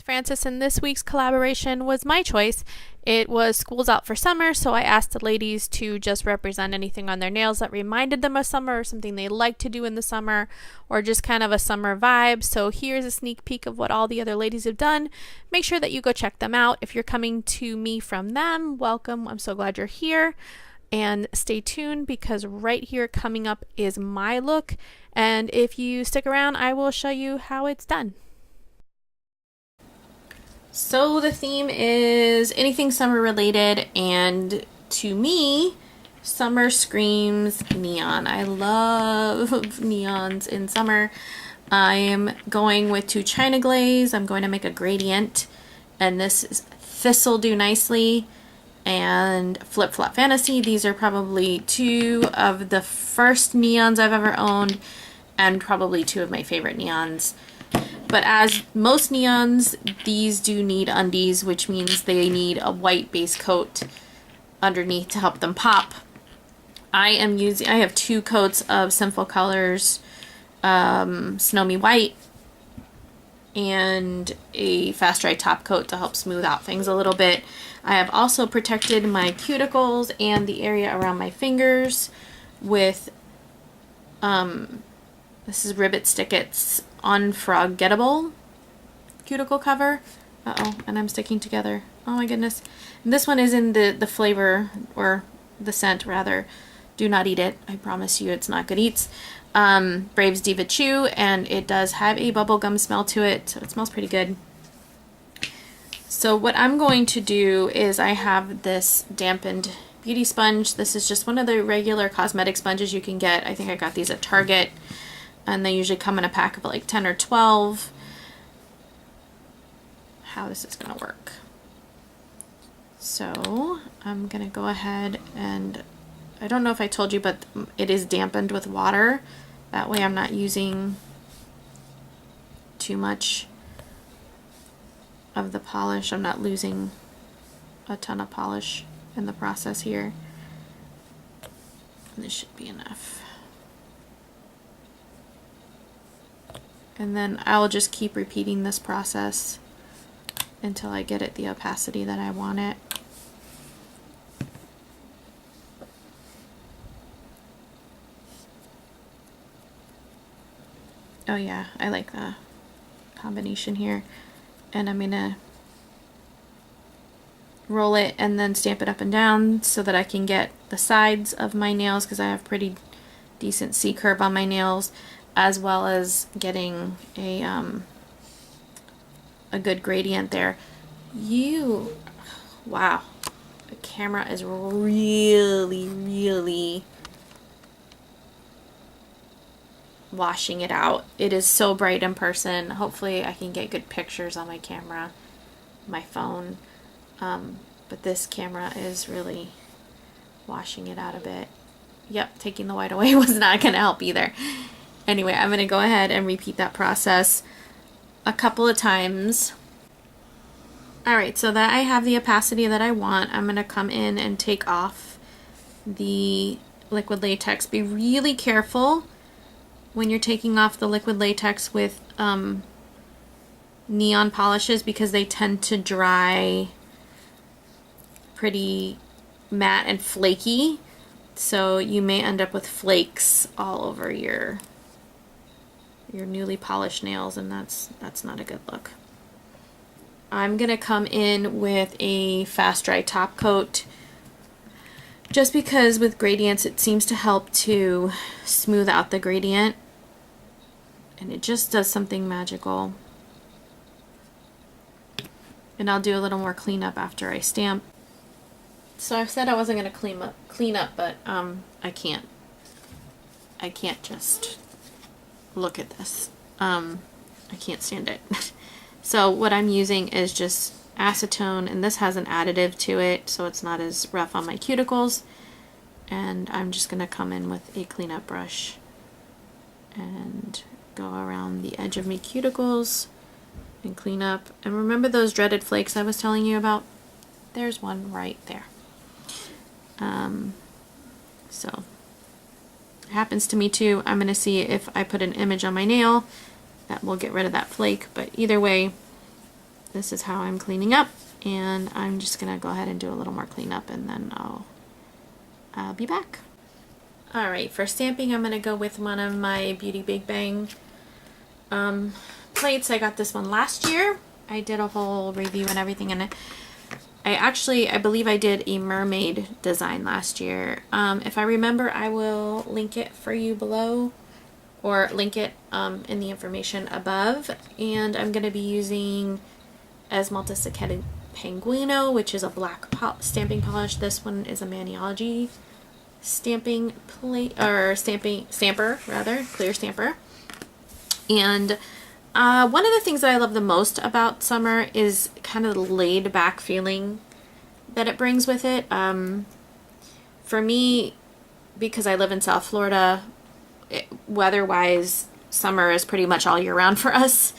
Francis, and this week's collaboration was my choice. It was School's Out for Summer, so I asked the ladies to just represent anything on their nails that reminded them of summer or something they like to do in the summer or just kind of a summer vibe. So here's a sneak peek of what all the other ladies have done. Make sure that you go check them out. If you're coming to me from them, welcome. I'm so glad you're here. And stay tuned because right here coming up is my look. And if you stick around, I will show you how it's done. So the theme is anything summer related, and to me, summer screams neon. I love neons in summer. I'm going with 2 China Glaze. I'm going to make a gradient, and this is Thistle Do Nicely and Flip Flop Fantasy. These are probably 2 of the first neons I've ever owned, and probably 2 of my favorite neons. But as most neons, these do need undies, which means they need a white base coat underneath to help them pop. I have 2 coats of Sinful Colors Snow Me White and a Fast Dry top coat to help smooth out things a little bit. I have also protected my cuticles and the area around my fingers with this is Ribbit Stickets Unforgettable cuticle cover. And I'm sticking together. Oh my goodness. And this one is in the flavor, or the scent rather, Do Not Eat It. I promise you it's not good eats. Braves Diva Chew, and it does have a bubblegum smell to it, so it smells pretty good. So what I'm going to do is I have this dampened beauty sponge. This is just one of the regular cosmetic sponges you can get. I think I got these at Target. And they usually come in a pack of like 10 or 12. How this is going to work. So I'm going to go ahead and, I don't know if I told you, but it is dampened with water. That way I'm not using too much of the polish. I'm not losing a ton of polish in the process here. And this should be enough. And then I'll just keep repeating this process until I get it the opacity that I want it. Oh yeah, I like the combination here. And I'm gonna roll it and then stamp it up and down so that I can get the sides of my nails, because I have pretty decent C curve on my nails, as well as getting a good gradient there. Wow, the camera is really washing it out. It is so bright in person. Hopefully I can get good pictures on my camera, my phone, but this camera is really washing it out a bit. Yep, taking the white away was not going to help either. Anyway, I'm going to go ahead and repeat that process a couple of times. Alright, so that I have the opacity that I want, I'm going to come in and take off the liquid latex. Be really careful when you're taking off the liquid latex with neon polishes, because they tend to dry pretty matte and flaky. So you may end up with flakes all over your newly polished nails, and that's not a good look. I'm gonna come in with a fast dry top coat, just because with gradients it seems to help to smooth out the gradient, and it just does something magical. And I'll do a little more cleanup after I stamp. So I said I wasn't gonna clean up, but I can't just look at this. I can't stand it. So what I'm using is just acetone, and this has an additive to it, so it's not as rough on my cuticles. And I'm just going to come in with a cleanup brush and go around the edge of my cuticles and clean up. And remember those dreaded flakes I was telling you about? There's one right there. So it happens to me too. I'm going to see if I put an image on my nail that will get rid of that flake, but either way this is how I'm cleaning up, and I'm just gonna go ahead and do a little more cleanup, and then I'll be back. All right, for stamping, I'm gonna go with one of my Beauty Big Bang plates. I got this one last year. I did a whole review and everything, and I believe I did a mermaid design last year. If I remember, I will link it for you below, or link it in the information above. And I'm going to be using Esmalta Penguino, which is a black stamping polish. This one is a Maniology stamping plate, or stamper rather, clear stamper. And one of the things that I love the most about summer is kind of the laid back feeling that it brings with it. For me, because I live in South Florida, weather-wise, summer is pretty much all year round for us.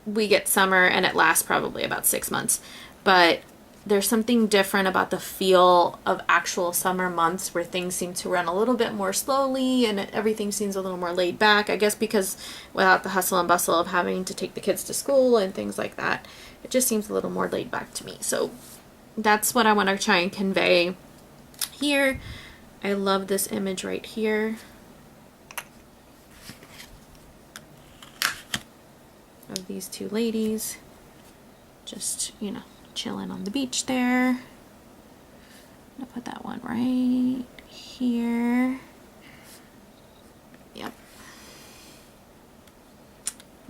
We get summer and it lasts probably about 6 months, but there's something different about the feel of actual summer months where things seem to run a little bit more slowly and everything seems a little more laid back. I guess because without the hustle and bustle of having to take the kids to school and things like that, it just seems a little more laid back to me. So that's what I want to try and convey here. I love this image right here of these two ladies just, you know, chilling on the beach there. I'm gonna put that one right here. Yep.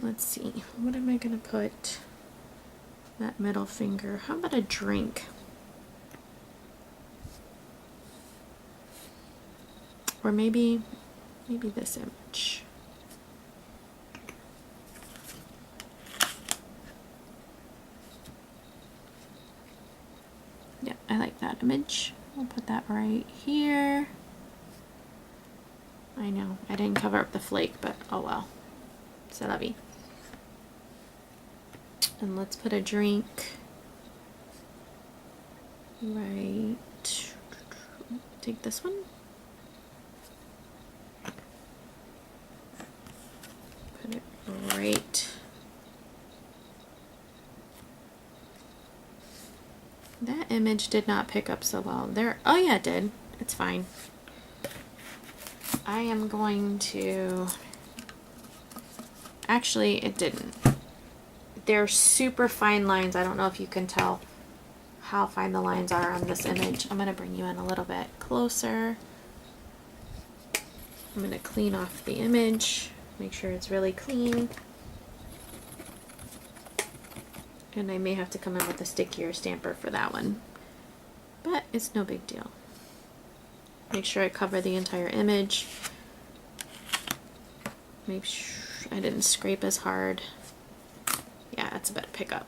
Let's see, what am I gonna put that middle finger? How about a drink? Or maybe this image. Yeah, I like that image. I'll put that right here. I know, I didn't cover up the flake, but oh well. C'est la vie. And let's put a drink right. Take this one. Put it right. That image did not pick up so well there. Oh yeah, it did. It's fine. I am going to, actually it didn't. They're super fine lines. I don't know if you can tell how fine the lines are on this image. I'm going to bring you in a little bit closer. I'm going to clean off the image, make sure it's really clean. And I may have to come in with a stickier stamper for that one, but it's no big deal. Make sure I cover the entire image. Make sure I didn't scrape as hard. Yeah, that's a better pickup.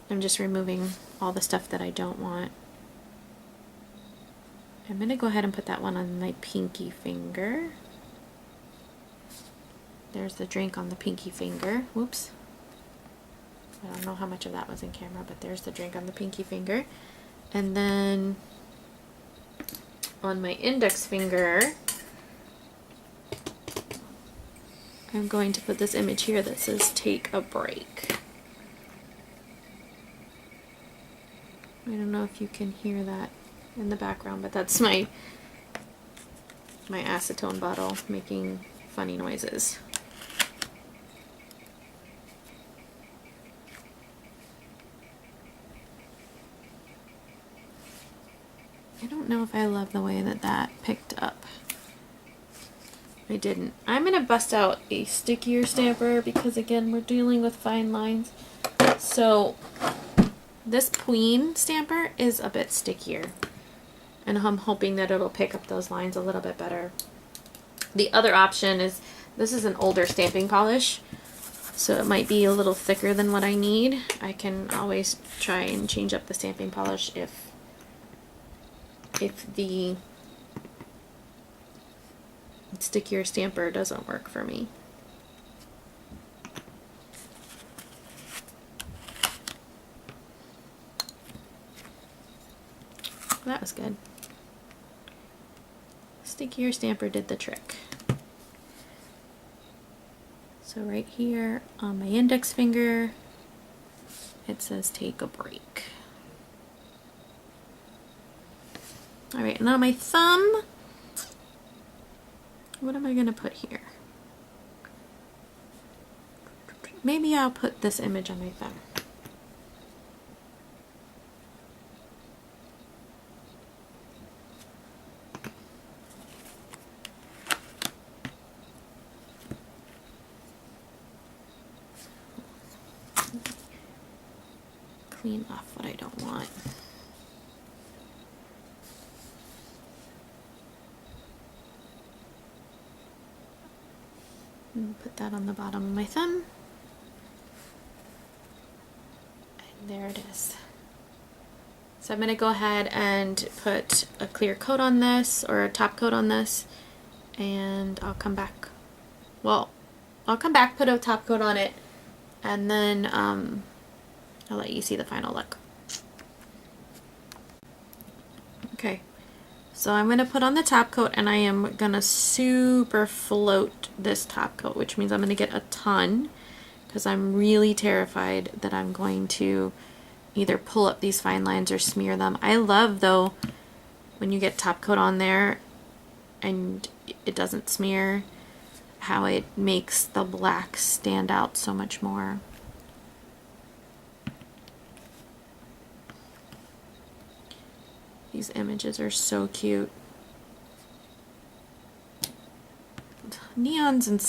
I'm just removing all the stuff that I don't want. I'm going to go ahead and put that one on my pinky finger. There's the drink on the pinky finger. Whoops. I don't know how much of that was in camera, but there's the drink on the pinky finger. And then on my index finger, I'm going to put this image here that says "Take a break." I don't know if you can hear that in the background, but that's my acetone bottle making funny noises. I don't know if I love the way that that picked up. I didn't. I'm going to bust out a stickier stamper because again we're dealing with fine lines. So this Queen stamper is a bit stickier and I'm hoping that it'll pick up those lines a little bit better. The other option is, this is an older stamping polish, so it might be a little thicker than what I need. I can always try and change up the stamping polish if the stickier stamper doesn't work for me. That was good. Stickier stamper did the trick. So right here on my index finger, it says take a break. All right, and on my thumb, what am I gonna put here? Maybe I'll put this image on my thumb. Clean off what I don't want. And put that on the bottom of my thumb. And there it is. So I'm going to go ahead and put a clear coat on this, or a top coat on this, and I'll come back. Well, I'll come back, put a top coat on it, and then I'll let you see the final look. Okay, so I'm going to put on the top coat, and I am going to super float this top coat, which means I'm going to get a ton, because I'm really terrified that I'm going to either pull up these fine lines or smear them. I love, though, when you get top coat on there and it doesn't smear, how it makes the black stand out so much more. These images are so cute. Neons and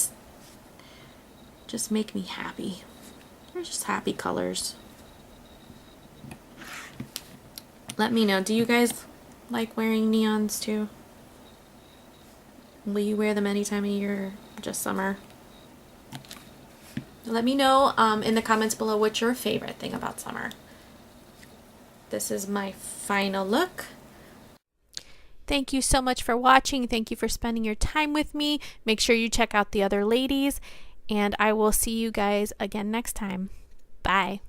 just make me happy. They're just happy colors. Let me know, do you guys like wearing neons too? Will you wear them any time of year or just summer? Let me know in the comments below what's your favorite thing about summer. This is my final look. Thank you so much for watching. Thank you for spending your time with me. Make sure you check out the other ladies, and I will see you guys again next time. Bye.